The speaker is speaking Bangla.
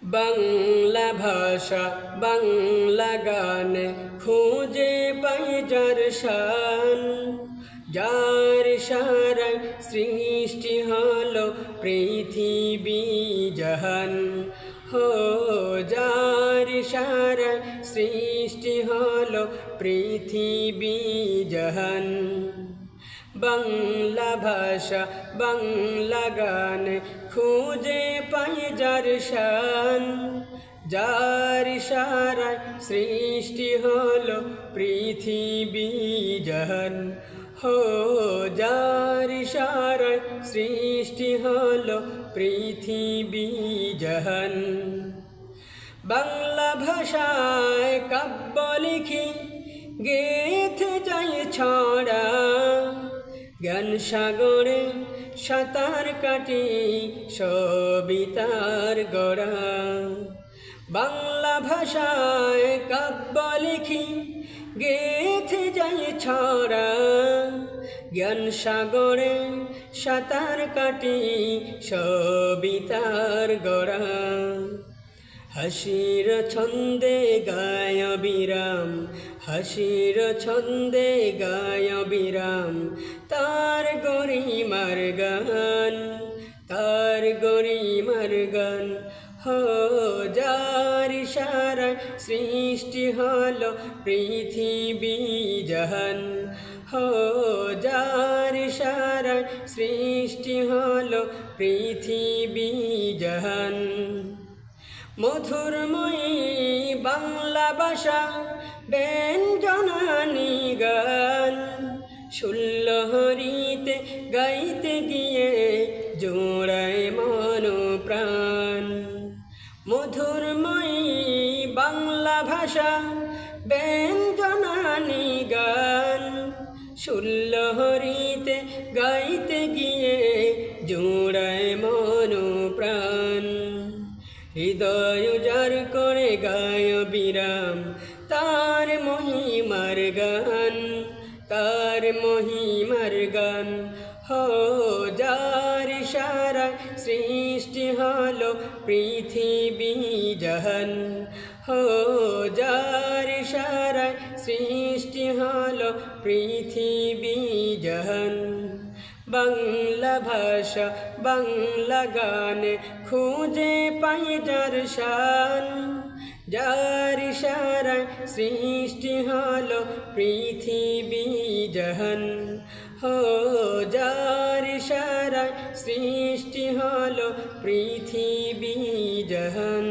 বাংলা ভাষা বাংলা গানে খুঁজে পাই যার শান, যার সারায় সৃষ্টি হলো পৃথিবী জাহান। হো যার সারায় সৃষ্টি হলো পৃথিবী জাহান। বাংলা ভাষা বাংলা গানে খুঁজে পাই যার শান, যার সারায় সৃষ্টি হলো পৃথিবী জাহান। হো যার সারায় সৃষ্টি হলো পৃথিবী জাহান। বাংলা ভাষায় কাব্য লিখি গেথে যাই ছড়া, জ্ঞান সাগরে সাঁতার কাটি সবিতার গড়া। বাংলা ভাষায় কাব্য লিখি গেথে যাই ছড়া, জ্ঞান সাগরে সাঁতার কাটি সবিতার গড়া। হাসির ছন্দে গায় বিরাম, হাসির ছন্দে গায় বিরাম, তার গরিমার গান, তার গরিমার গান। হো যার সারায় সৃষ্টি হলো পৃথিবী জাহান। হো যার সারায় সৃষ্টি হলো পৃথিবী জাহান। মধুরময়ী বাংলা ভাষা ব্যঞ্জনানি গান, ষোলহরিতে গাইতে গিয়ে জোড়ায় মন প্রাণ। মধুরময়ী বাংলা ভাষা ব্যঞ্জনানি গান, ষোলহরিতে গাইতে গিয়ে জোড়ায় মন প্রাণ। হৃদয় যার করে গায় বিরাম, তার মহিমার গান, তার মহিমার গান। হো যার সারায় সৃষ্টি হলো পৃথিবী জাহান। হো যার সারায় সৃষ্টি হলো পৃথিবী জাহান। বাংলা ভাষা বাংলা গানে খুঁজে পাই যার শান, যার সারায় সৃষ্টি হলো পৃথিবী জাহান। হো যার সারায় সৃষ্টি হলো পৃথিবী জাহান।